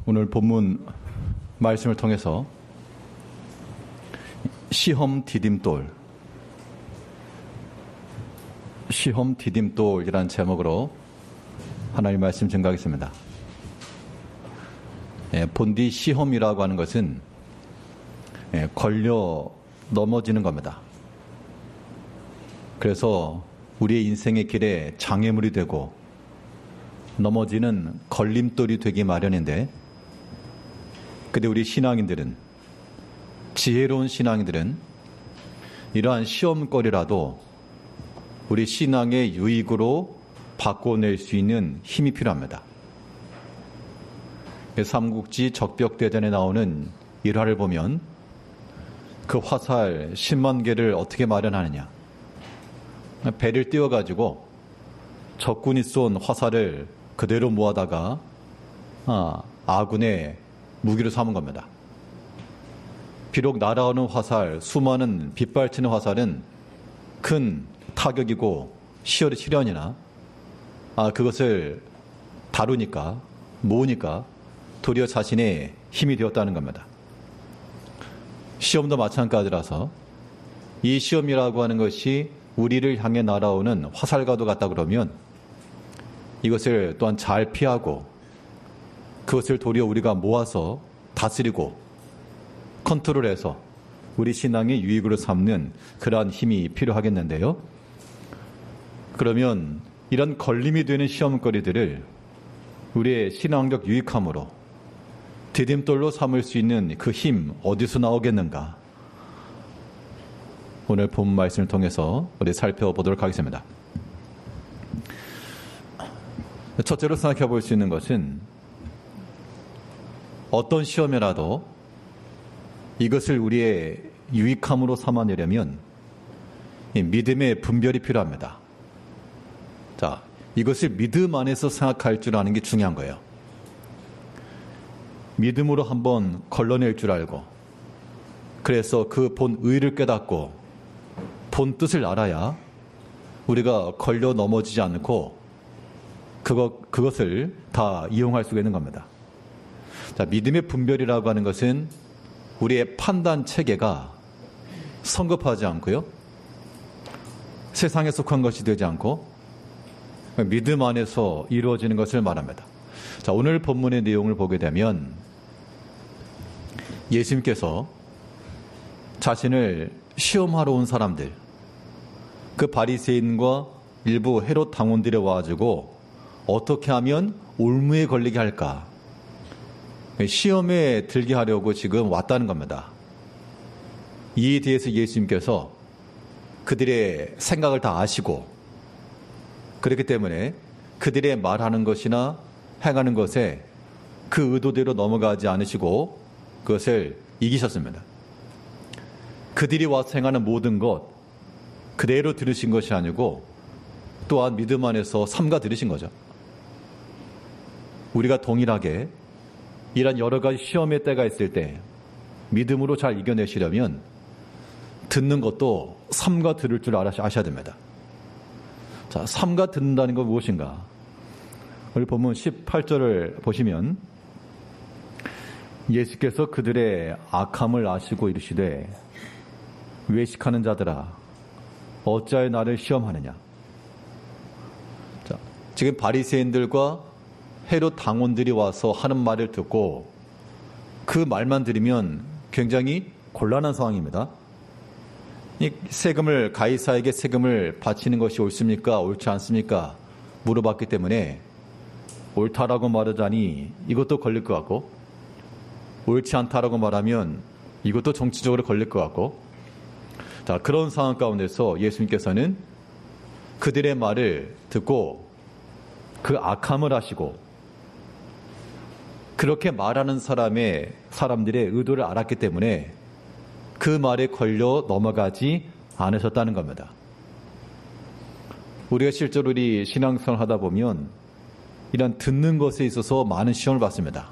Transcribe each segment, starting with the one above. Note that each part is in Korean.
오늘 본문 말씀을 통해서 시험 디딤돌이라는 제목으로 하나님 말씀 증거하겠습니다. 본디 시험이라고 하는 것은 걸려 넘어지는 겁니다. 그래서 우리의 인생의 길에 장애물이 되고 넘어지는 걸림돌이 되기 마련인데, 근데 우리 신앙인들은, 지혜로운 신앙인들은 이러한 시험거리라도 우리 신앙의 유익으로 바꿔낼 수 있는 힘이 필요합니다. 삼국지 적벽대전에 나오는 일화를 보면 그 화살 10만 개를 어떻게 마련하느냐. 배를 띄워가지고 적군이 쏜 화살을 그대로 모아다가 아군의 무기로 삼은 겁니다. 비록 날아오는 화살, 수많은 빗발치는 화살은 큰 타격이고 시련이나 그것을 다루니까, 모으니까 도리어 자신의 힘이 되었다는 겁니다. 시험도 마찬가지라서 이 시험이라고 하는 것이 우리를 향해 날아오는 화살과도 같다 그러면 이것을 또한 잘 피하고 그것을 도리어 우리가 모아서 다스리고 컨트롤해서 우리 신앙의 유익으로 삼는 그러한 힘이 필요하겠는데요. 그러면 이런 걸림이 되는 시험거리들을 우리의 신앙적 유익함으로 디딤돌로 삼을 수 있는 그 힘 어디서 나오겠는가? 오늘 본문 말씀을 통해서 우리 살펴보도록 하겠습니다. 첫째로 생각해 볼 수 있는 것은 어떤 시험이라도 이것을 우리의 유익함으로 삼아내려면 믿음의 분별이 필요합니다. 자, 이것을 믿음 안에서 생각할 줄 아는 게 중요한 거예요. 믿음으로 한번 걸러낼 줄 알고, 그래서 그 본 의를 깨닫고 본 뜻을 알아야 우리가 걸려 넘어지지 않고 그것을 다 이용할 수가 있는 겁니다. 자, 믿음의 분별이라고 하는 것은 우리의 판단 체계가 성급하지 않고요, 세상에 속한 것이 되지 않고 믿음 안에서 이루어지는 것을 말합니다. 자, 오늘 본문의 내용을 보게 되면 예수님께서 자신을 시험하러 온 사람들, 그 바리새인과 일부 헤롯 당원들이 와가지고 어떻게 하면 올무에 걸리게 할까, 시험에 들게 하려고 지금 왔다는 겁니다. 이에 대해서 예수님께서 그들의 생각을 다 아시고, 그렇기 때문에 그들의 말하는 것이나 행하는 것에 그 의도대로 넘어가지 않으시고 그것을 이기셨습니다. 그들이 와서 행하는 모든 것 그대로 들으신 것이 아니고 또한 믿음 안에서 삼가 들으신 거죠. 우리가 동일하게 이런 여러 가지 시험의 때가 있을 때 믿음으로 잘 이겨내시려면 듣는 것도 삼가 들을 줄 아셔야 됩니다. 자, 삼가 듣는다는 건 무엇인가? 우리 본문 18절을 보시면 예수께서 그들의 악함을 아시고 이르시되 외식하는 자들아 어찌하여 나를 시험하느냐. 자, 지금 바리새인들과 헤롯 당원들이 와서 하는 말을 듣고 그 말만 들으면 굉장히 곤란한 상황입니다. 이 세금을, 가이사에게 세금을 바치는 것이 옳습니까? 옳지 않습니까? 물어봤기 때문에 옳다라고 말하자니 이것도 걸릴 것 같고, 옳지 않다라고 말하면 이것도 정치적으로 걸릴 것 같고, 자, 그런 상황 가운데서 예수님께서는 그들의 말을 듣고 그 악함을 아시고 그렇게 말하는 사람들의 의도를 알았기 때문에 그 말에 걸려 넘어가지 않으셨다는 겁니다. 우리가 실제로 우리 신앙생활 하다 보면 이런 듣는 것에 있어서 많은 시험을 받습니다.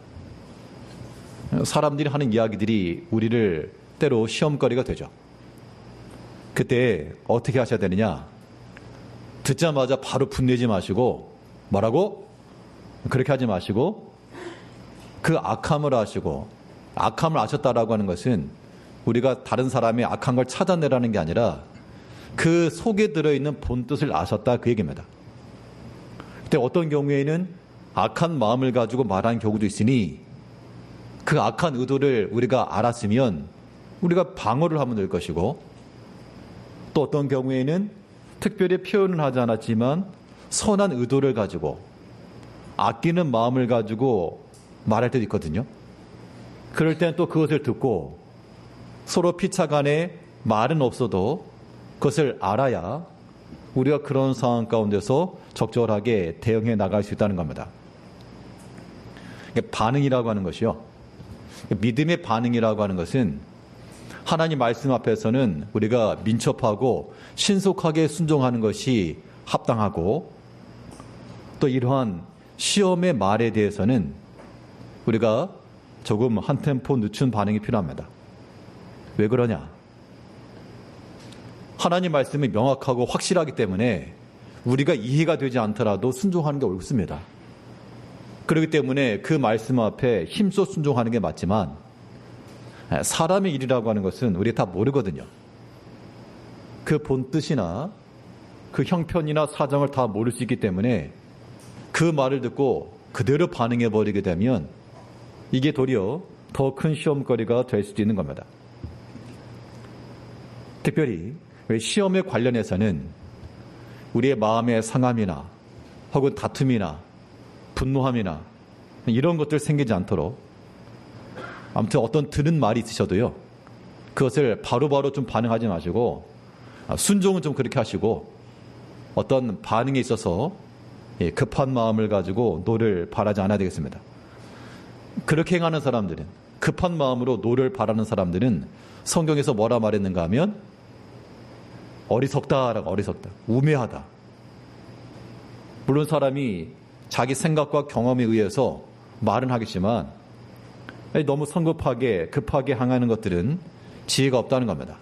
사람들이 하는 이야기들이 우리를 때로 시험거리가 되죠. 그때 어떻게 하셔야 되느냐? 듣자마자 바로 분내지 마시고, 뭐라고? 그렇게 하지 마시고 그 악함을 아시고 악함을 아셨다라고 하는 것은 우리가 다른 사람의 악한 걸 찾아내라는 게 아니라 그 속에 들어있는 본뜻을 아셨다 그 얘기입니다. 그때 어떤 경우에는 악한 마음을 가지고 말하는 경우도 있으니 그 악한 의도를 우리가 알았으면 우리가 방어를 하면 될 것이고, 또 어떤 경우에는 특별히 표현을 하지 않았지만 선한 의도를 가지고 아끼는 마음을 가지고 말할 때도 있거든요. 그럴 때는 또 그것을 듣고 서로 피차 간에 말은 없어도 그것을 알아야 우리가 그런 상황 가운데서 적절하게 대응해 나갈 수 있다는 겁니다. 반응이라고 하는 것이요. 믿음의 반응이라고 하는 것은 하나님 말씀 앞에서는 우리가 민첩하고 신속하게 순종하는 것이 합당하고, 또 이러한 시험의 말에 대해서는 우리가 조금 한 템포 늦춘 반응이 필요합니다. 왜 그러냐? 하나님 말씀이 명확하고 확실하기 때문에 우리가 이해가 되지 않더라도 순종하는 게 옳습니다. 그렇기 때문에 그 말씀 앞에 힘써 순종하는 게 맞지만, 사람의 일이라고 하는 것은 우리 다 모르거든요. 그 본뜻이나 그 형편이나 사정을 다 모를 수 있기 때문에 그 말을 듣고 그대로 반응해 버리게 되면 이게 도리어 더 큰 시험거리가 될 수도 있는 겁니다. 특별히 시험에 관련해서는 우리의 마음의 상함이나 혹은 다툼이나 분노함이나 이런 것들 생기지 않도록, 아무튼 어떤 들은 말이 있으셔도요, 그것을 바로바로 좀 반응하지 마시고 순종은 좀 그렇게 하시고, 어떤 반응에 있어서 급한 마음을 가지고 노를 바라지 않아야 되겠습니다. 그렇게 행하는 사람들은, 급한 마음으로 노를 바라는 사람들은 성경에서 뭐라 말했는가 하면 어리석다라고, 어리석다, 우매하다. 물론 사람이 자기 생각과 경험에 의해서 말은 하겠지만 너무 성급하게 급하게 항하는 것들은 지혜가 없다는 겁니다.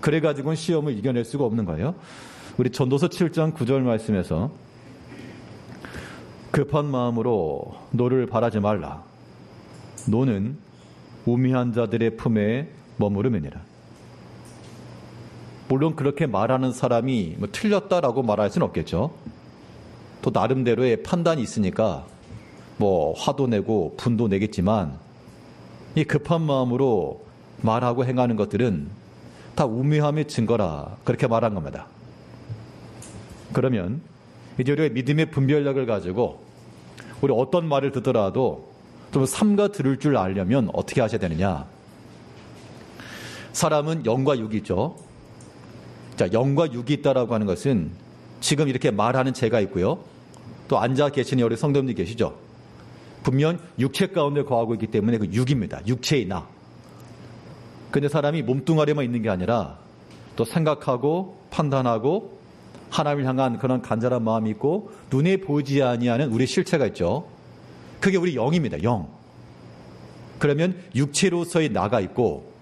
그래가지고는 시험을 이겨낼 수가 없는 거예요. 우리 전도서 7장 9절 말씀에서 급한 마음으로 노를 바라지 말라. 노는 우매한 자들의 품에 머무름이니라. 물론 그렇게 말하는 사람이 틀렸다라고 말할 수는 없겠죠. 또 나름대로의 판단이 있으니까 화도 내고 분도 내겠지만, 이 급한 마음으로 말하고 행하는 것들은 다 우매함의 증거라, 그렇게 말한 겁니다. 그러면 이제 우리가 믿음의 분별력을 가지고 우리 어떤 말을 듣더라도 좀 삼가 들을 줄 알려면 어떻게 하셔야 되느냐? 사람은 영과 육이 있죠. 자, 영과 육이 있다라고 하는 것은 지금 이렇게 말하는 제가 있고요, 또 앉아 계시는 우리 성도님들 계시죠. 분명 육체 가운데 거하고 있기 때문에 그 육입니다. 육체의 나. 근데 사람이 몸뚱아리만 있는 게 아니라 또 생각하고 판단하고 하나님을 향한 그런 간절한 마음이 있고 눈에 보이지 아니하는 우리 실체가 있죠. 그게 우리 영입니다. 영. 그러면 육체로서의 나가 있고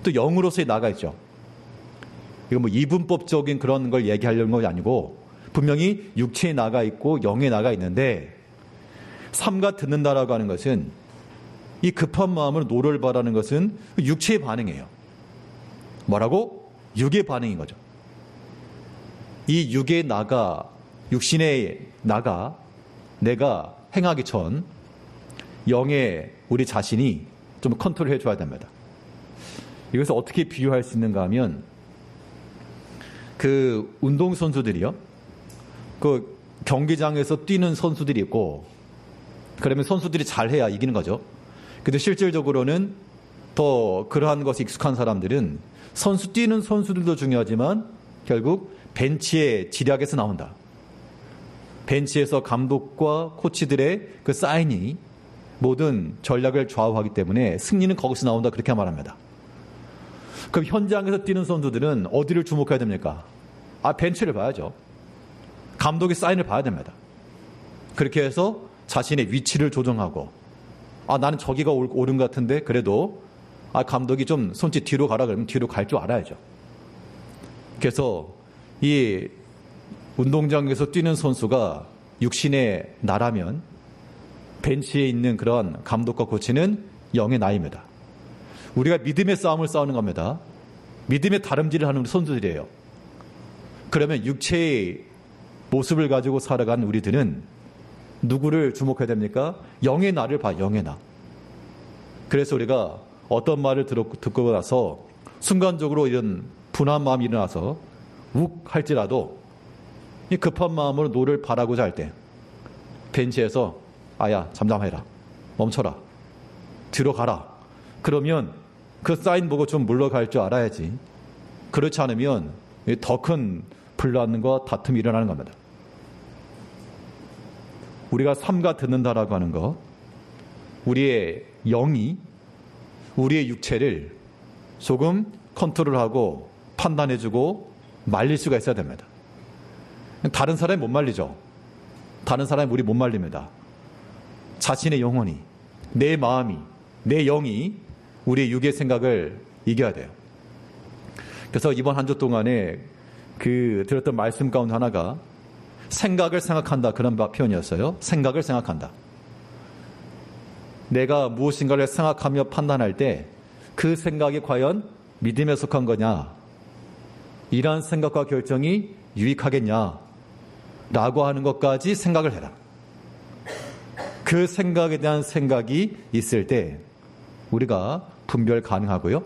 또 영으로서의 나가 있죠. 이거 이분법적인 그런 걸 얘기하려는 건 아니고 분명히 육체의 나가 있고 영의 나가 있는데, 삼가 듣는다라고 하는 것은 이 급한 마음으로 노를 바라는 것은 육체의 반응이에요. 뭐라고? 육의 반응인 거죠. 이 육의 나가, 육신의 나가 내가 행하기 전 영의 우리 자신이 좀 컨트롤해 줘야 됩니다. 이것을 어떻게 비유할 수 있는가 하면, 그 운동선수들이요, 그 경기장에서 뛰는 선수들이 있고, 그러면 선수들이 잘해야 이기는 거죠. 근데 실질적으로는 더 그러한 것이 익숙한 사람들은 뛰는 선수들도 중요하지만 결국 벤치의 지략에서 나온다. 벤치에서 감독과 코치들의 그 사인이 모든 전략을 좌우하기 때문에 승리는 거기서 나온다, 그렇게 말합니다. 그럼 현장에서 뛰는 선수들은 어디를 주목해야 됩니까? 벤치를 봐야죠. 감독의 사인을 봐야 됩니다. 그렇게 해서 자신의 위치를 조정하고, 나는 저기가 옳은 것 같은데 그래도 감독이 좀 손짓 뒤로 가라 그러면 뒤로 갈 줄 알아야죠. 그래서 이 운동장에서 뛰는 선수가 육신의 나라면 벤치에 있는 그런 감독과 코치는 영의 나이입니다. 우리가 믿음의 싸움을 싸우는 겁니다. 믿음의 다름질을 하는 선수들이에요. 그러면 육체의 모습을 가지고 살아간 우리들은 누구를 주목해야 됩니까? 영의 나를 봐, 영의 나. 그래서 우리가 어떤 말을 듣고 나서 순간적으로 이런 분한 마음이 일어나서 욱 할지라도 이 급한 마음으로 노를 바라고자 할 때 벤치에서 아야 잠잠해라, 멈춰라, 뒤로 가라. 그러면 그 사인 보고 좀 물러갈 줄 알아야지. 그렇지 않으면 더 큰 분란과 다툼이 일어나는 겁니다. 우리가 삼가 듣는다라고 하는 것, 우리의 영이 우리의 육체를 조금 컨트롤하고 판단해주고 말릴 수가 있어야 됩니다. 다른 사람이 못 말리죠. 다른 사람이 우리 못 말립니다. 자신의 영혼이, 내 마음이, 내 영이 우리의 육의 생각을 이겨야 돼요. 그래서 이번 한 주 동안에 들었던 말씀 가운데 하나가 생각을 생각한다, 그런 표현이었어요. 생각을 생각한다. 내가 무엇인가를 생각하며 판단할 때 그 생각이 과연 믿음에 속한 거냐, 이러한 생각과 결정이 유익하겠냐 라고 하는 것까지 생각을 해라. 그 생각에 대한 생각이 있을 때 우리가 분별 가능하고요,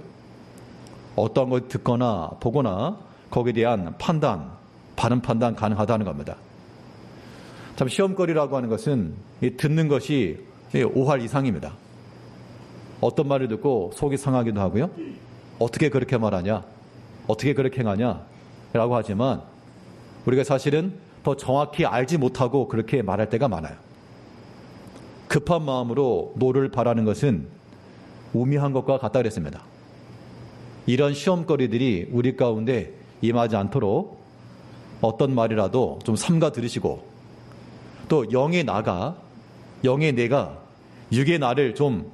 어떤 걸 듣거나 보거나 거기에 대한 판단, 바른 판단 가능하다는 겁니다. 참 시험거리라고 하는 것은 듣는 것이 5할 이상입니다. 어떤 말을 듣고 속이 상하기도 하고요, 어떻게 그렇게 말하냐, 어떻게 그렇게 행하냐 라고 하지만 우리가 사실은 더 정확히 알지 못하고 그렇게 말할 때가 많아요. 급한 마음으로 노를 바라는 것은 우미한 것과 같다 그랬습니다. 이런 시험거리들이 우리 가운데 임하지 않도록 어떤 말이라도 좀 삼가 들으시고, 또 영의 나가, 영의 내가 육의 나를 좀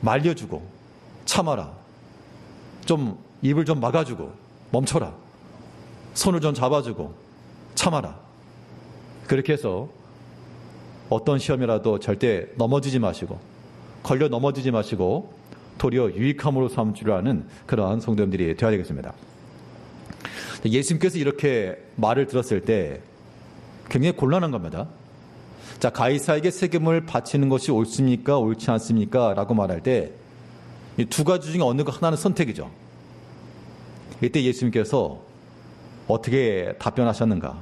말려주고 참아라, 좀 입을 좀 막아주고 멈춰라, 손을 좀 잡아주고 참아라. 그렇게 해서 어떤 시험이라도 절대 넘어지지 마시고, 걸려 넘어지지 마시고 도리어 유익함으로 삼을 줄 아는 그러한 성도님들이 되어야 되겠습니다. 예수님께서 이렇게 말을 들었을 때 굉장히 곤란한 겁니다. 자, 가이사에게 세금을 바치는 것이 옳습니까, 옳지 않습니까? 라고 말할 때 이 두 가지 중에 어느 거 하나는 선택이죠. 이때 예수님께서 어떻게 답변하셨는가?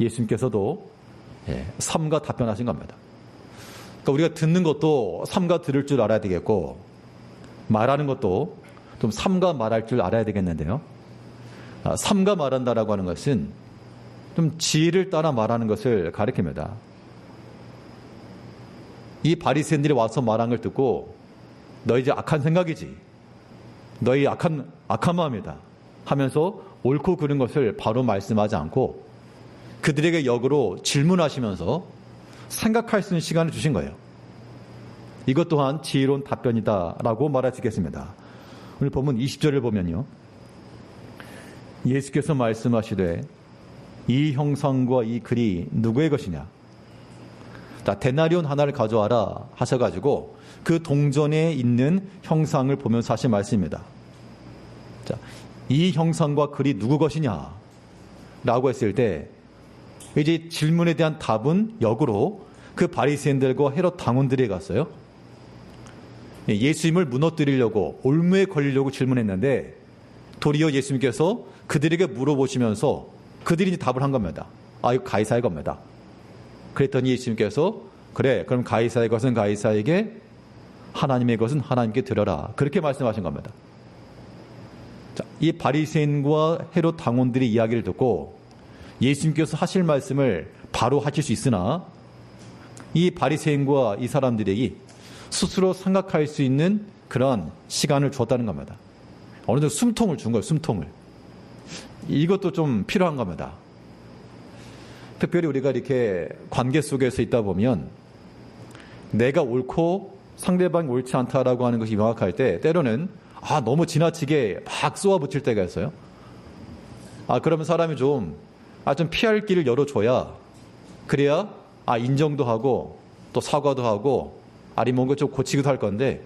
예수님께서도 삼가 답변하신 겁니다. 그러니까 우리가 듣는 것도 삼가 들을 줄 알아야 되겠고, 말하는 것도 좀 삼가 말할 줄 알아야 되겠는데요. 삼가 말한다라고 하는 것은 좀 지혜를 따라 말하는 것을 가리킵니다. 이 바리새인들이 와서 말한 걸 듣고 너희 이제 악한 생각이지, 너희 악한 마음이다 하면서 옳고 그른 것을 바로 말씀하지 않고 그들에게 역으로 질문하시면서 생각할 수 있는 시간을 주신 거예요. 이것 또한 지혜로운 답변이다라고 말할 수 있겠습니다. 오늘 본문 20절을 보면요, 예수께서 말씀하시되 이 형상과 이 글이 누구의 것이냐? 자, 데나리온 하나를 가져와라 하셔가지고 그 동전에 있는 형상을 보면서 하신 말씀입니다. 자, 이 형상과 글이 누구 것이냐? 라고 했을 때 이제 질문에 대한 답은 역으로 그 바리새인들과 헤롯 당원들이 갔어요. 예수님을 무너뜨리려고, 올무에 걸리려고 질문했는데 도리어 예수님께서 그들에게 물어보시면서 그들이 이제 답을 한 겁니다. 아, 이거 가이사의 겁니다. 그랬더니 예수님께서 그래, 그럼 가이사의 것은 가이사에게, 하나님의 것은 하나님께 드려라, 그렇게 말씀하신 겁니다. 자, 이 바리새인과 헤롯 당원들의 이야기를 듣고 예수님께서 하실 말씀을 바로 하실 수 있으나 이 바리새인과 이 사람들에게 스스로 생각할 수 있는 그런 시간을 줬다는 겁니다. 어느 정도 숨통을 준 거예요, 숨통을. 이것도 좀 필요한 겁니다. 특별히 우리가 이렇게 관계 속에서 있다 보면 내가 옳고 상대방이 옳지 않다라고 하는 것이 명확할 때 때로는 너무 지나치게 막 쏘아붙일 때가 있어요. 그러면 사람이 좀 피할 길을 열어줘야, 그래야 인정도 하고 또 사과도 하고 아니 뭔가 좀 고치기도 할 건데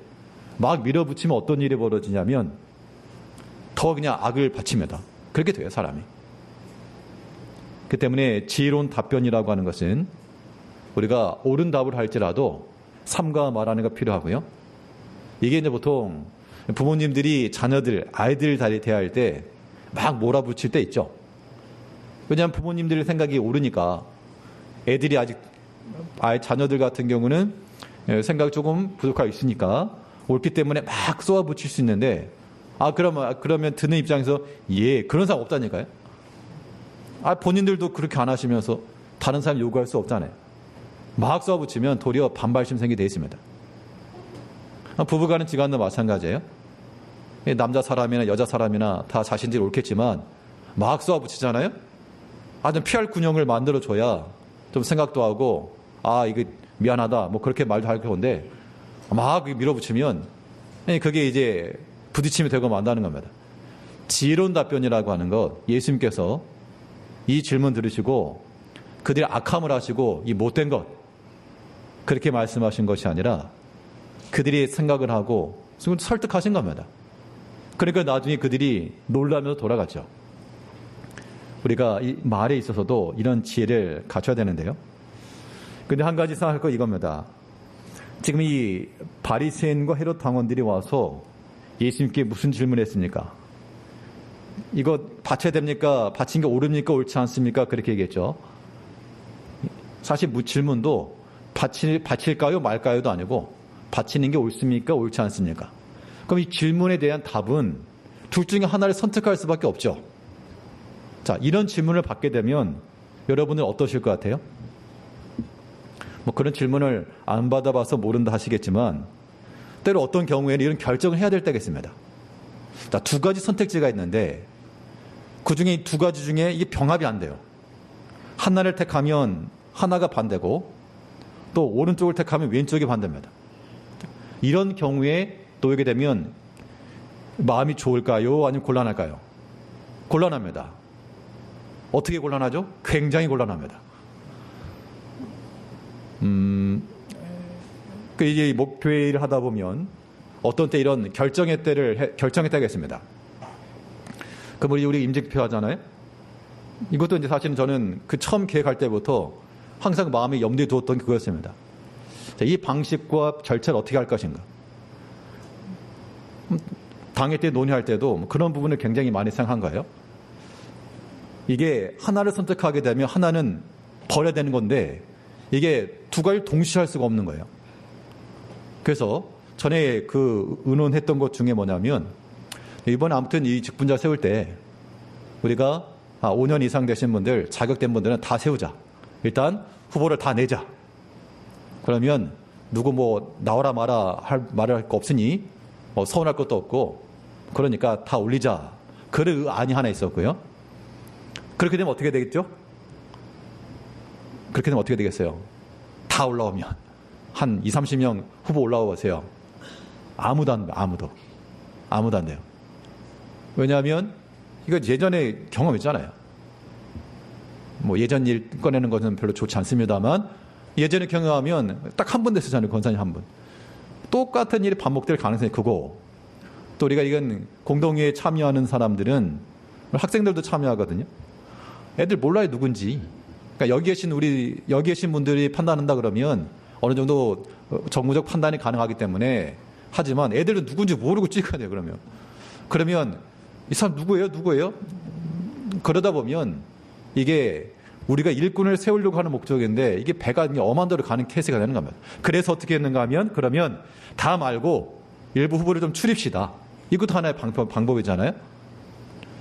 막 밀어붙이면 어떤 일이 벌어지냐면 더 그냥 악을 바칩니다. 그렇게 돼요, 사람이. 그 때문에 지혜로운 답변이라고 하는 것은 우리가 옳은 답을 할지라도 삼가 말하는 게 필요하고요. 이게 이제 보통 부모님들이 자녀들, 아이들 대할 때 막 몰아붙일 때 있죠. 왜냐하면 부모님들 생각이 옳으니까 애들이 아직 자녀들 같은 경우는 생각이 조금 부족하게 있으니까 옳기 때문에 막 쏘아붙일 수 있는데 그러면 듣는 입장에서 그런 사람 없다니까요. 본인들도 그렇게 안 하시면서 다른 사람 요구할 수 없잖아요. 막 쏘아붙이면 도리어 반발심 생기게 돼 있습니다. 부부간의 지간도 마찬가지예요. 남자 사람이나 여자 사람이나 다 자신들이 옳겠지만 막 쏘아붙이잖아요. 좀 피할 군형을 만들어줘야 좀 생각도 하고 이거 미안하다 뭐 그렇게 말도 할 건데 막 밀어붙이면 그게 이제 부딪힘이 되고 만다는 겁니다. 지혜로운 답변이라고 하는 것, 예수님께서 이 질문 들으시고 그들이 악함을 하시고 이 못된 것 그렇게 말씀하신 것이 아니라 그들이 생각을 하고 설득하신 겁니다. 그러니까 나중에 그들이 놀라면서 돌아갔죠. 우리가 이 말에 있어서도 이런 지혜를 갖춰야 되는데요. 근데 한 가지 생각할 거 이겁니다. 지금 이 바리새인과 헤롯 당원들이 와서 예수님께 무슨 질문을 했습니까? 이거 바쳐야 됩니까? 바친 게 옳습니까? 옳지 않습니까? 그렇게 얘기했죠. 사실 질문도 바칠까요? 말까요도 아니고 바치는 게 옳습니까? 옳지 않습니까? 그럼 이 질문에 대한 답은 둘 중에 하나를 선택할 수밖에 없죠. 자, 이런 질문을 받게 되면 여러분은 어떠실 것 같아요? 뭐 그런 질문을 안 받아봐서 모른다 하시겠지만 때로 어떤 경우에는 이런 결정을 해야 될 때가 있습니다. 자, 두 가지 선택지가 있는데 그 중에 이 두 가지 중에 이게 병합이 안 돼요. 하나를 택하면 하나가 반대고 또 오른쪽을 택하면 왼쪽이 반대입니다. 이런 경우에 놓이게 되면 마음이 좋을까요? 아니면 곤란할까요? 곤란합니다. 어떻게 곤란하죠? 굉장히 곤란합니다. 이제 목표회 일을 하다 보면 어떤 때 이런 결정의 때가 있습니다. 그럼 우리 임직표 하잖아요? 이것도 이제 사실은 저는 그 처음 계획할 때부터 항상 마음에 염두에 두었던 그거였습니다. 자, 이 방식과 절차를 어떻게 할 것인가? 당회 때 논의할 때도 그런 부분을 굉장히 많이 생각한 거예요. 이게 하나를 선택하게 되면 하나는 버려야 되는 건데 이게 두 가지를 동시에 할 수가 없는 거예요. 그래서 전에 의논했던 것 중에 뭐냐면 이번에 아무튼 이 직분자 세울 때 우리가 5년 이상 되신 분들, 자격된 분들은 다 세우자. 일단 후보를 다 내자. 그러면 누구 뭐 나와라 말할 거 없으니 서운할 것도 없고 그러니까 다 올리자. 그런 안이 하나 있었고요. 그렇게 되면 어떻게 되겠죠? 그렇게 되면 어떻게 되겠어요? 다 올라오면 한 20, 30명 후보 올라와 보세요. 아무도 안 돼요. 왜냐하면 이거 예전에 경험했잖아요. 뭐 예전 일 꺼내는 것은 별로 좋지 않습니다만 예전에 경험하면 딱 한 분 됐었잖아요. 권사님 한 분. 똑같은 일이 반복될 가능성이 크고 또 우리가 이건 공동회에 참여하는 사람들은 학생들도 참여하거든요. 애들 몰라요 누군지. 그러니까 여기 계신 분들이 판단한다 그러면 어느 정도 정무적 판단이 가능하기 때문에 하지만 애들은 누군지 모르고 찍어야 돼요. 그러면 이 사람 누구예요? 그러다 보면 이게 우리가 일꾼을 세우려고 하는 목적인데 이게 배가 엄한 데로 가는 케이스가 되는 겁니다. 그래서 어떻게 했는가 하면 그러면 다 말고 일부 후보를 좀 추립시다. 이것도 하나의 방법이잖아요.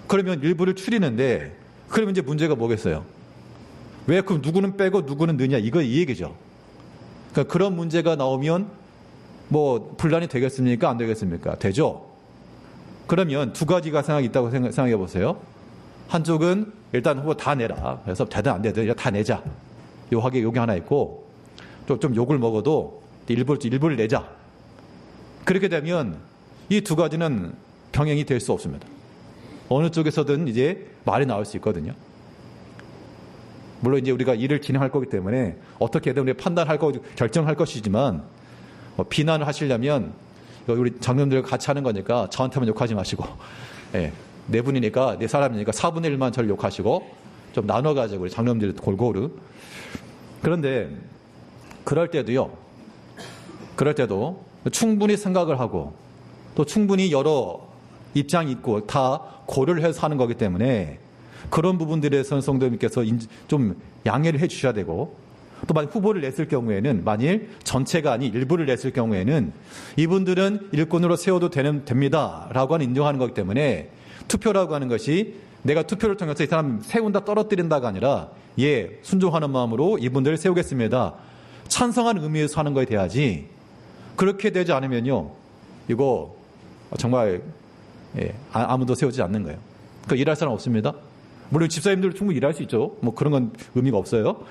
그러면 일부를 추리는데 그러면 이제 문제가 뭐겠어요? 왜 그럼 누구는 빼고 누구는 넣냐 이 얘기죠. 그러니까 그런 문제가 나오면 뭐 분란이 되겠습니까? 안 되겠습니까? 되죠. 그러면 두 가지가 있다고 생각해 보세요. 한쪽은 일단 후보 다 내라. 그래서 되든 안 되든 다 내자. 요게 하나 있고 또 좀 욕을 먹어도 일부를 내자. 그렇게 되면 이 두 가지는 병행이 될 수 없습니다. 어느 쪽에서든 이제 말이 나올 수 있거든요. 물론 이제 우리가 일을 진행할 거기 때문에 어떻게든 우리 판단할 거, 결정할 것이지만, 비난을 하시려면, 우리 장로님들 같이 하는 거니까 저한테만 욕하지 마시고, 예, 네 분이니까, 네 사람이니까 4분의 1만 저를 욕하시고, 좀 나눠가지고 우리 장로님들 골고루. 그런데, 그럴 때도 충분히 생각을 하고, 또 충분히 여러 입장이 있고 다 고려를 해서 하는 거기 때문에 그런 부분들에서는 성도님께서 좀 양해를 해 주셔야 되고, 또 만약 후보를 냈을 경우에는, 만일 전체가 아닌 일부를 냈을 경우에는 이분들은 일꾼으로 세워도 됩니다 라고 하는 인정하는 거기 때문에, 투표라고 하는 것이 내가 투표를 통해서 이 사람 세운다 떨어뜨린다가 아니라, 예, 순종하는 마음으로 이분들을 세우겠습니다, 찬성하는 의미에서 하는 거에 돼야지, 그렇게 되지 않으면요, 이거 정말, 예, 아무도 세우지 않는 거예요. 일할 사람 없습니다. 물론 집사님들 충분히 일할 수 있죠. 뭐 그런 건 의미가 없어요.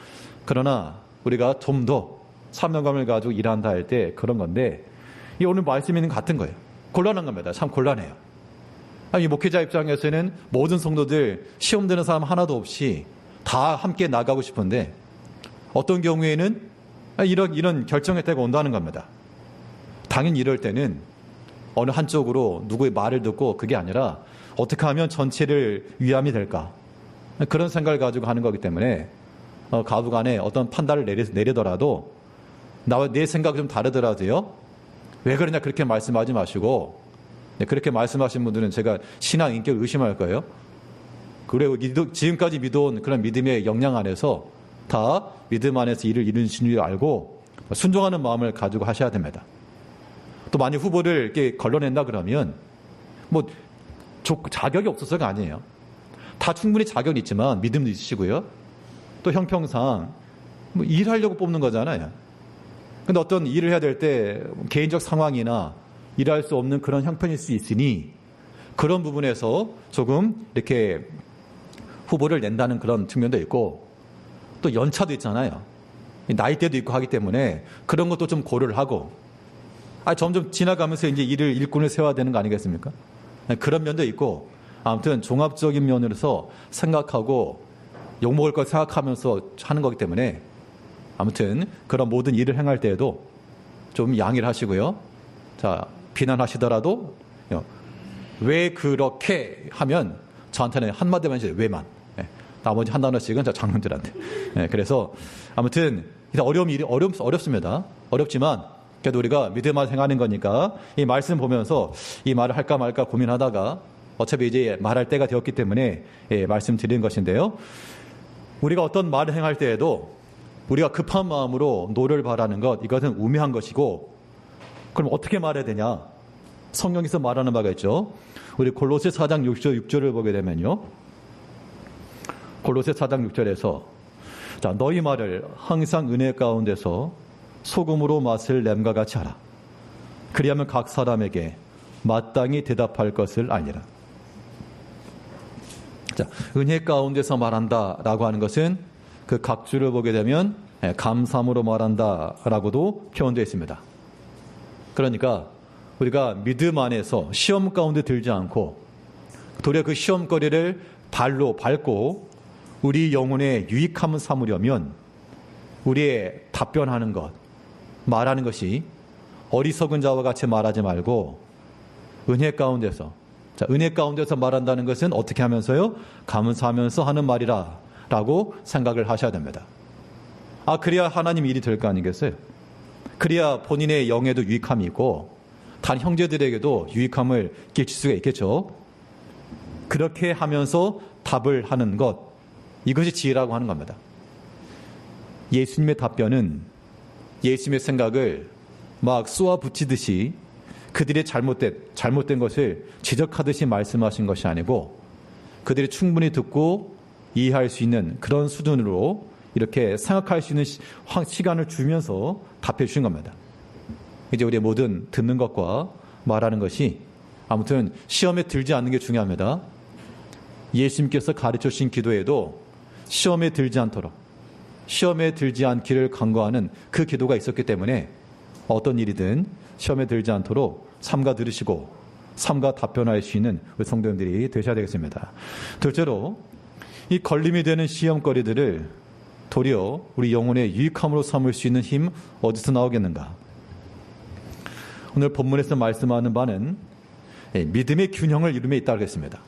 그러나 우리가 좀 더 사명감을 가지고 일한다 할 때 그런 건데, 이 오늘 말씀에는 같은 거예요. 곤란한 겁니다. 참 곤란해요. 이 목회자 입장에서는 모든 성도들 시험 드는 사람 하나도 없이 다 함께 나가고 싶은데, 어떤 경우에는 이런 결정의 때가 온다는 겁니다. 당연히 이럴 때는 어느 한쪽으로 누구의 말을 듣고, 그게 아니라 어떻게 하면 전체를 위함이 될까, 그런 생각을 가지고 하는 거기 때문에 가부간에 어떤 판단을 내리더라도 나와 내 생각이 좀 다르더라도요, 왜 그러냐 그렇게 말씀하지 마시고, 그렇게 말씀하신 분들은 제가 신앙 인격을 의심할 거예요. 그리고 지금까지 믿어온 그런 믿음의 역량 안에서 다 믿음 안에서 일을 이루신 줄 알고 순종하는 마음을 가지고 하셔야 됩니다. 또 만약 후보를 이렇게 걸러낸다 그러면 뭐 자격이 없어서가 아니에요. 다 충분히 자격이 있지만 믿음도 있으시고요. 또 형평상 뭐 일하려고 뽑는 거잖아요. 근데 어떤 일을 해야 될 때 개인적 상황이나 일할 수 없는 그런 형편일 수 있으니, 그런 부분에서 조금 이렇게 후보를 낸다는 그런 측면도 있고, 또 연차도 있잖아요. 나이대도 있고 하기 때문에 그런 것도 좀 고려를 하고, 점점 지나가면서 이제 일꾼을 세워야 되는 거 아니겠습니까? 그런 면도 있고, 아무튼 종합적인 면으로서 생각하고 욕먹을 걸 생각하면서 하는 거기 때문에, 아무튼 그런 모든 일을 행할 때에도 좀 양해를 하시고요. 자, 비난하시더라도 왜 그렇게 하면 저한테는 한마디만 해주세요. 왜만. 나머지 한 단어씩은 저 장로님들한테. 그래서 아무튼 어려움이 어렵습니다. 어렵지만 그래도 우리가 믿음만 행하는 거니까 이 말씀 보면서 이 말을 할까 말까 고민하다가 어차피 이제 말할 때가 되었기 때문에 말씀드리는 것인데요. 우리가 어떤 말을 행할 때에도 우리가 급한 마음으로 노를 바라는 것, 이것은 우매한 것이고, 그럼 어떻게 말해야 되냐? 성경에서 말하는 바가 있죠. 우리 골로새 4장 6절을 보게 되면요. 골로새 4장 6절에서 자, 너희 말을 항상 은혜 가운데서 소금으로 맛을 냄과 같이 하라. 그리하면 각 사람에게 마땅히 대답할 것을 알리라. 자, 은혜 가운데서 말한다라고 하는 것은 그 각주를 보게 되면 감사함으로 말한다라고도 표현되어 있습니다. 그러니까 우리가 믿음 안에서 시험 가운데 들지 않고 도리어 그 시험거리를 발로 밟고 우리 영혼의 유익함을 삼으려면 우리의 답변하는 것, 말하는 것이 어리석은 자와 같이 말하지 말고 은혜 가운데서, 자, 은혜 가운데서 말한다는 것은 어떻게 하면서요? 감사하면서 하는 말이라 라고 생각을 하셔야 됩니다. 그래야 하나님 일이 될 거 아니겠어요? 그래야 본인의 영에도 유익함이 있고 단 형제들에게도 유익함을 끼칠 수가 있겠죠. 그렇게 하면서 답을 하는 것, 이것이 지혜라고 하는 겁니다. 예수님의 답변은 예수님의 생각을 막 쏘아 붙이듯이 그들의 잘못된 것을 지적하듯이 말씀하신 것이 아니고 그들이 충분히 듣고 이해할 수 있는 그런 수준으로 이렇게 생각할 수 있는 시간을 주면서 답해 주신 겁니다. 이제 우리의 모든 듣는 것과 말하는 것이 아무튼 시험에 들지 않는 게 중요합니다. 예수님께서 가르쳐 주신 기도에도 시험에 들지 않도록, 시험에 들지 않기를 간구하는 그 기도가 있었기 때문에 어떤 일이든 시험에 들지 않도록 삼가 들으시고 삼가 답변할 수 있는 우리 성도님들이 되셔야 되겠습니다. 둘째로 이 걸림이 되는 시험거리들을 도리어 우리 영혼의 유익함으로 삼을 수 있는 힘 어디서 나오겠는가? 오늘 본문에서 말씀하는 바는 믿음의 균형을 이룸에 있다고 했습니다.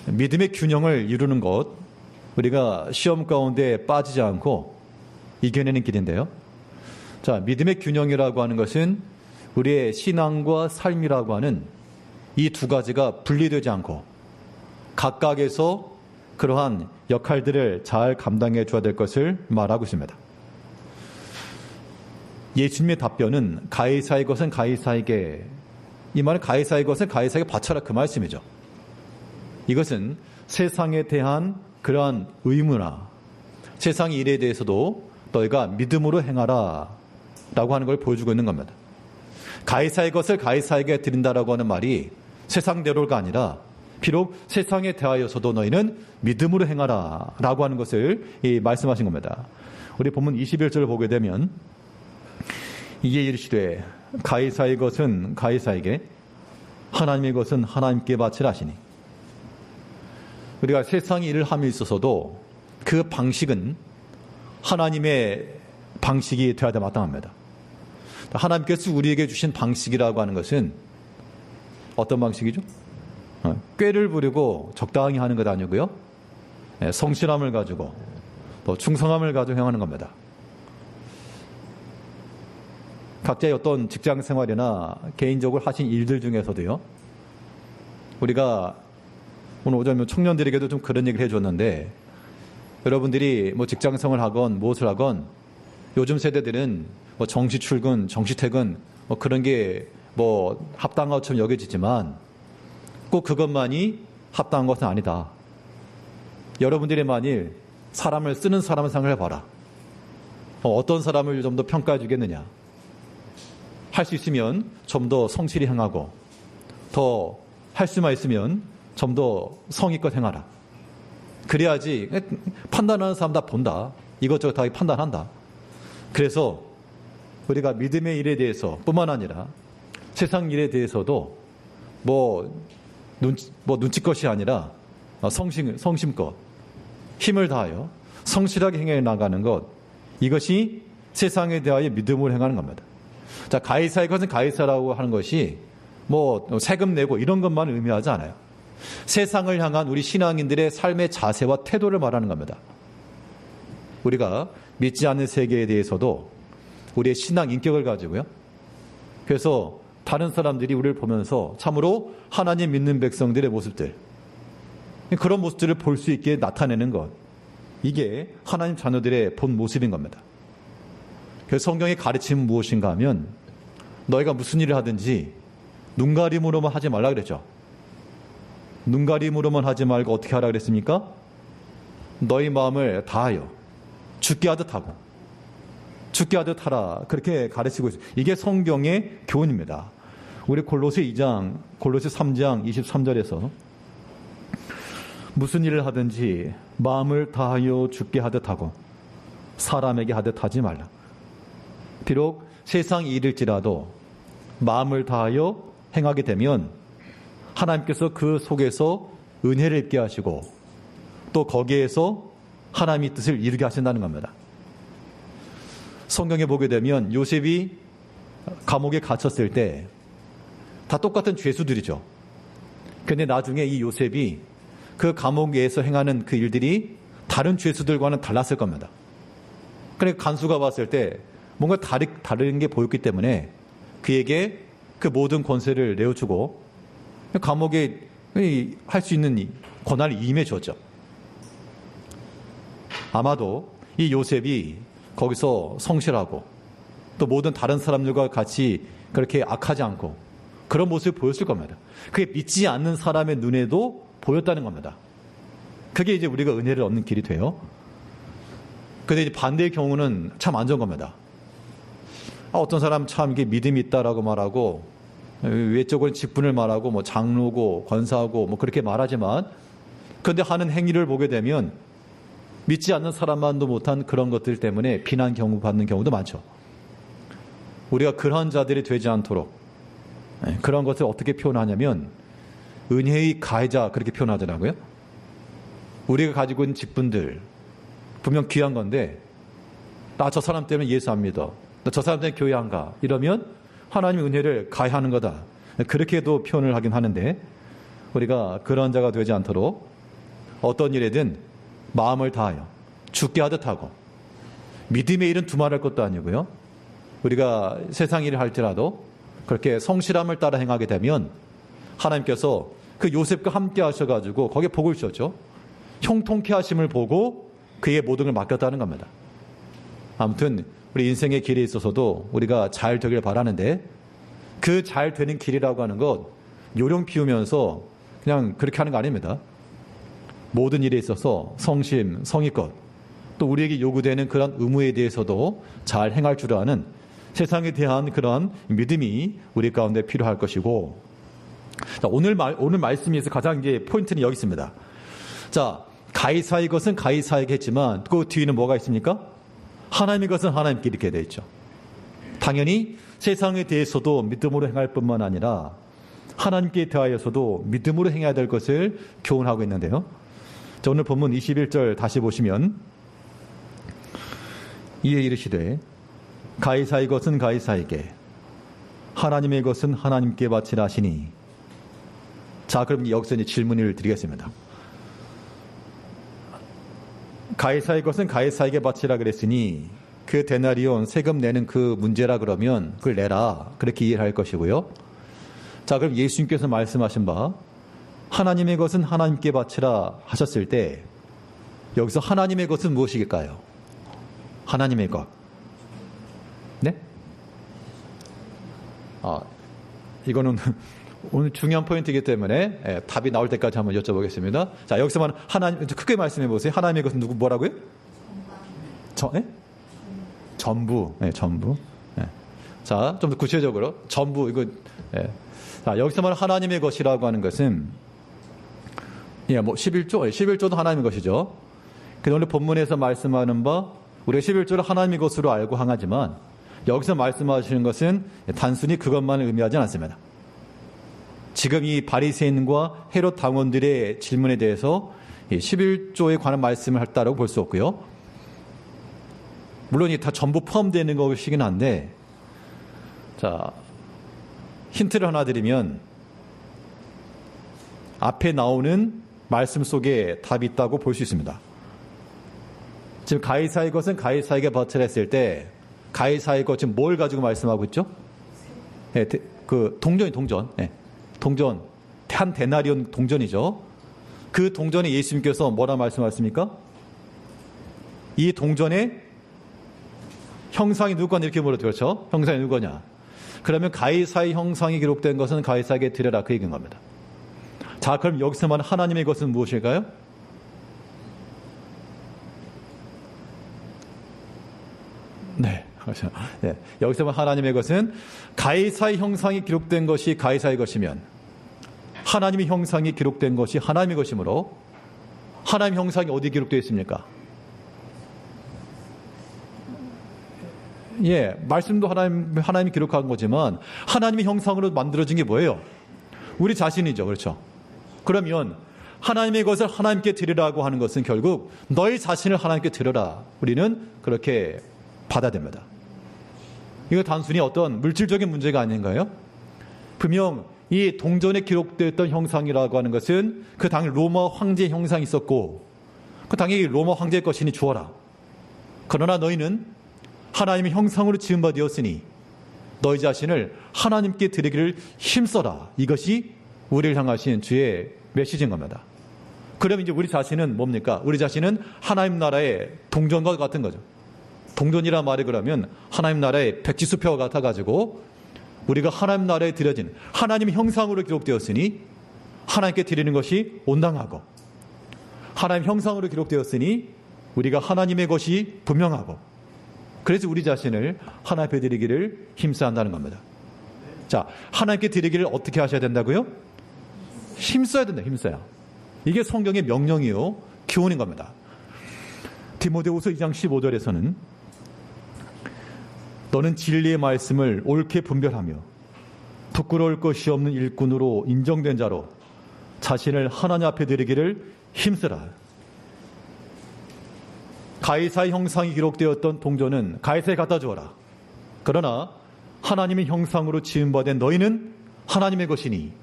믿음의 균형을 이루는 것, 우리가 시험 가운데 빠지지 않고 이겨내는 길인데요. 자, 믿음의 균형이라고 하는 것은 우리의 신앙과 삶이라고 하는 이 두 가지가 분리되지 않고 각각에서 그러한 역할들을 잘 감당해 줘야 될 것을 말하고 있습니다. 예수님의 답변은 가이사의 것은 가이사에게, 이 말은 가이사의 것은 가이사에게 바쳐라, 그 말씀이죠. 이것은 세상에 대한 그러한 의무나 세상 일에 대해서도 너희가 믿음으로 행하라 라고 하는 걸 보여주고 있는 겁니다. 가이사의 것을 가이사에게 드린다라고 하는 말이 세상대로가 아니라 비록 세상에 대하여서도 너희는 믿음으로 행하라 라고 하는 것을 말씀하신 겁니다. 우리 본문 21절을 보게 되면 이에 이르시되 가이사의 것은 가이사에게 하나님의 것은 하나님께 바치라 하시니, 우리가 세상 일을 함에 있어서도 그 방식은 하나님의 방식이 되어야 마땅합니다. 하나님께서 우리에게 주신 방식이라고 하는 것은 어떤 방식이죠? 꾀를 부리고 적당히 하는 것 아니고요, 성실함을 가지고 또 충성함을 가지고 행하는 겁니다. 각자의 어떤 직장 생활이나 개인적으로 하신 일들 중에서도요, 우리가 오늘 오전 청년들에게도 좀 그런 얘기를 해줬는데, 여러분들이 뭐 직장 생활을 하건 무엇을 하건 요즘 세대들은 뭐 정시 출근, 정시 퇴근 뭐 그런 게 뭐 합당한 것처럼 여겨지지만 꼭 그것만이 합당한 것은 아니다. 여러분들이 만일 사람을 쓰는 사람을 생각해 봐라. 어떤 사람을 좀 더 평가해 주겠느냐. 할 수 있으면 좀 더 성실히 행하고, 더 할 수만 있으면 좀 더 성의껏 행하라. 그래야지 판단하는 사람 다 본다. 이것저것 다 판단한다. 그래서 우리가 믿음의 일에 대해서 뿐만 아니라 세상 일에 대해서도 눈치껏이 아니라 성심껏 힘을 다하여 성실하게 행해 나가는 것, 이것이 세상에 대하여 믿음을 행하는 겁니다. 자, 가이사의 것은 가이사라고 하는 것이 뭐 세금 내고 이런 것만 의미하지 않아요. 세상을 향한 우리 신앙인들의 삶의 자세와 태도를 말하는 겁니다. 우리가 믿지 않는 세계에 대해서도 우리의 신앙 인격을 가지고요, 그래서 다른 사람들이 우리를 보면서 참으로 하나님 믿는 백성들의 모습들, 그런 모습들을 볼 수 있게 나타내는 것, 이게 하나님 자녀들의 본 모습인 겁니다. 그래서 성경의 가르침은 무엇인가 하면, 너희가 무슨 일을 하든지 눈가림으로만 하지 말라 그랬죠. 눈가림으로만 하지 말고 어떻게 하라 그랬습니까? 너희 마음을 다하여 죽게 하듯 하고 죽게 하듯 하라, 그렇게 가르치고 있어요. 이게 성경의 교훈입니다. 우리 골로새 2장, 골로새 3장 23절에서 무슨 일을 하든지 마음을 다하여 죽게 하듯 하고 사람에게 하듯 하지 말라. 비록 세상 일일지라도 마음을 다하여 행하게 되면 하나님께서 그 속에서 은혜를 입게 하시고 또 거기에서 하나님의 뜻을 이루게 하신다는 겁니다. 성경에 보게 되면 요셉이 감옥에 갇혔을 때 다 똑같은 죄수들이죠. 그런데 나중에 이 요셉이 그 감옥에서 행하는 그 일들이 다른 죄수들과는 달랐을 겁니다. 그러니까 간수가 봤을 때 뭔가 다른 게 보였기 때문에 그에게 그 모든 권세를 내어주고 감옥에 할 수 있는 권한을 임해 줬죠. 아마도 이 요셉이 거기서 성실하고 또 모든 다른 사람들과 같이 그렇게 악하지 않고 그런 모습을 보였을 겁니다. 그게 믿지 않는 사람의 눈에도 보였다는 겁니다. 그게 이제 우리가 은혜를 얻는 길이 돼요. 근데 이제 반대의 경우는 참 안 좋은 겁니다. 어떤 사람 참 이게 믿음이 있다라고 말하고 외적으로는 직분을 말하고 뭐 장로고 권사고 뭐 그렇게 말하지만, 그런데 하는 행위를 보게 되면 믿지 않는 사람만도 못한 그런 것들 때문에 비난 경우 받는 경우도 많죠. 우리가 그러한 자들이 되지 않도록 그런 것을 어떻게 표현하냐면 은혜의 가해자, 그렇게 표현하더라고요. 우리가 가지고 있는 직분들, 분명 귀한 건데 나 저 사람 때문에 예수 안 믿어. 나 저 사람 때문에 교회 안 가. 이러면 하나님의 은혜를 가해하는 거다. 그렇게도 표현을 하긴 하는데 우리가 그런 자가 되지 않도록 어떤 일에든 마음을 다하여 죽게 하듯 하고 믿음의 일은 두말할 것도 아니고요. 우리가 세상 일을 할지라도 그렇게 성실함을 따라 행하게 되면 하나님께서 그 요셉과 함께 하셔가지고 거기에 복을 주셨죠. 형통케 하심을 보고 그의 모든 걸 맡겼다는 겁니다. 아무튼 우리 인생의 길에 있어서도 우리가 잘 되길 바라는데 그 잘 되는 길이라고 하는 것 요령 피우면서 그냥 그렇게 하는 거 아닙니다. 모든 일에 있어서 성심, 성의껏 또 우리에게 요구되는 그런 의무에 대해서도 잘 행할 줄 아는 세상에 대한 그런 믿음이 우리 가운데 필요할 것이고 자, 오늘 말씀에서 가장 이제 포인트는 여기 있습니다. 자, 가이사의 것은 가이사에게 했지만 그 뒤에는 뭐가 있습니까? 하나님의 것은 하나님께 이렇게 되어 있죠. 당연히 세상에 대해서도 믿음으로 행할 뿐만 아니라 하나님께 대하여서도 믿음으로 행해야 될 것을 교훈하고 있는데요. 자, 오늘 본문 21절 다시 보시면 이에 이르시되 가이사의 것은 가이사에게 하나님의 것은 하나님께 바치라 하시니 자, 그럼 여기서 이제 질문을 드리겠습니다. 가이사의 것은 가이사에게 바치라 그랬으니 그 데나리온 세금 내는 그 문제라 그러면 그걸 내라 그렇게 이해를 할 것이고요. 자, 그럼 예수님께서 말씀하신 바 하나님의 것은 하나님께 바치라 하셨을 때 여기서 하나님의 것은 무엇일까요? 하나님의 것. 네? 이거는 오늘 중요한 포인트이기 때문에 답이 나올 때까지 한번 여쭤보겠습니다. 자, 여기서만 하나님 크게 말씀해 보세요. 하나님의 것은 누구 뭐라고요? 전부. 네, 전부. 네. 자, 좀 더 구체적으로 전부 이거. 자, 여기서만 하나님의 것이라고 하는 것은 뭐 11조도 하나님의 것이죠. 근데 오늘 본문에서 말씀하는 바 우리가 11조를 하나님의 것으로 알고 항하지만 여기서 말씀하시는 것은 단순히 그것만을 의미하지 않습니다. 지금 이 바리새인과 헤롯 당원들의 질문에 대해서 11조에 관한 말씀을 했다라고 볼 수 없고요. 물론 이 다 전부 포함되는 것이긴 한데, 자, 힌트를 하나 드리면 앞에 나오는 말씀 속에 답이 있다고 볼 수 있습니다. 지금 가이사의 것은 가이사에게 바치라 했을 때 가이사의 것 지금 뭘 가지고 말씀하고 있죠? 그 동전. 동전, 한 데나리온 동전이죠. 그 동전에 예수님께서 뭐라 말씀하셨습니까? 이 동전의 형상이 누구냐 이렇게 물었죠. 그렇죠? 형상이 누구냐? 그러면 가이사의 형상이 기록된 것은 가이사에게 드려라 그 얘기인 겁니다. 자, 그럼 여기서 말하는 하나님의 것은 무엇일까요? 네. 그렇죠. 네. 여기서 말하는 하나님의 것은 가이사의 형상이 기록된 것이 가이사의 것이면 하나님의 형상이 기록된 것이 하나님의 것이므로 하나님의 형상이 어디에 기록되어 있습니까? 말씀도 하나님이 기록한 거지만 하나님의 형상으로 만들어진 게 뭐예요? 우리 자신이죠. 그렇죠? 그러면 하나님의 것을 하나님께 드리라고 하는 것은 결국 너희 자신을 하나님께 드려라. 우리는 그렇게 받아야 됩니다. 이거 단순히 어떤 물질적인 문제가 아닌가요? 분명 이 동전에 기록되었던 형상이라고 하는 것은 그 당시 로마 황제의 형상이 있었고 그 당연히 로마 황제의 것이니 주어라. 그러나 너희는 하나님의 형상으로 지은 바 되었으니 너희 자신을 하나님께 드리기를 힘써라. 이것이 우리를 향하신 주의 메시지인 겁니다. 그러면 이제 우리 자신은 뭡니까? 우리 자신은 하나님 나라의 동전과 같은 거죠. 동전이라 말이 그러면 하나님 나라의 백지수표와 같아가지고 우리가 하나님 나라에 드려진 하나님의 형상으로 기록되었으니 하나님께 드리는 것이 온당하고 하나님 형상으로 기록되었으니 우리가 하나님의 것이 분명하고 그래서 우리 자신을 하나님께 드리기를 힘써야 한다는 겁니다. 자, 하나님께 드리기를 어떻게 하셔야 된다고요? 힘써야 된다. 힘써야. 이게 성경의 명령이요 교훈인 겁니다. 디모데후서 2장 15절에서는 너는 진리의 말씀을 옳게 분별하며 부끄러울 것이 없는 일꾼으로 인정된 자로 자신을 하나님 앞에 드리기를 힘쓰라. 가이사의 형상이 기록되었던 동전은 가이사에 갖다 주어라. 그러나 하나님의 형상으로 지음받은 너희는 하나님의 것이니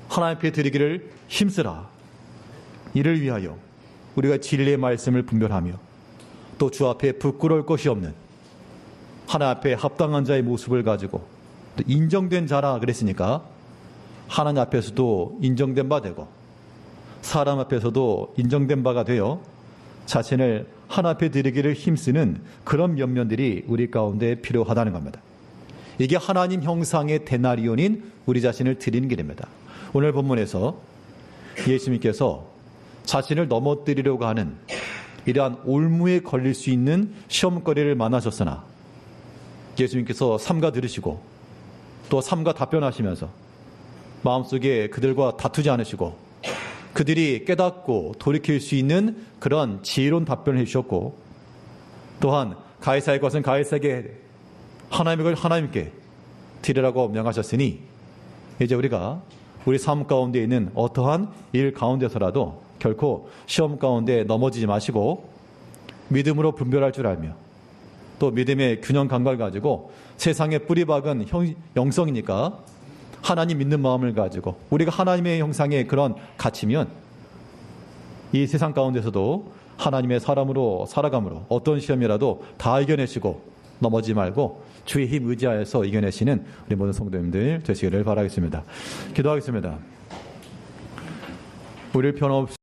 하나님 앞에 드리기를 힘쓰라. 이를 위하여 우리가 진리의 말씀을 분별하며 또 주 앞에 부끄러울 것이 없는 하나님 앞에 합당한 자의 모습을 가지고 또 인정된 자라 그랬으니까 하나님 앞에서도 인정된 바 되고 사람 앞에서도 인정된 바가 되어 자신을 하나님 앞에 드리기를 힘쓰는 그런 면면들이 우리 가운데 필요하다는 겁니다. 이게 하나님 형상의 데나리온인 우리 자신을 드리는 길입니다. 오늘 본문에서 예수님께서 자신을 넘어뜨리려고 하는 이러한 올무에 걸릴 수 있는 시험거리를 만나셨으나 예수님께서 삼가 들으시고 또 삼가 답변하시면서 마음속에 그들과 다투지 않으시고 그들이 깨닫고 돌이킬 수 있는 그런 지혜로운 답변을 해주셨고 또한 가이사의 것은 가이사에게 하나님의 걸 하나님께 드리라고 명하셨으니 이제 우리가 우리 삶 가운데 있는 어떠한 일 가운데서라도 결코 시험 가운데 넘어지지 마시고 믿음으로 분별할 줄 알며 또 믿음의 균형 감각을 가지고 세상에 뿌리 박은 영성이니까 하나님 믿는 마음을 가지고 우리가 하나님의 형상의 그런 가치면 이 세상 가운데서도 하나님의 사람으로 살아감으로 어떤 시험이라도 다 이겨내시고 넘어지지 말고 주의 힘 의지하여서 이겨내시는 우리 모든 성도님들 되시기를 바라겠습니다. 기도하겠습니다. 우리를 변함없이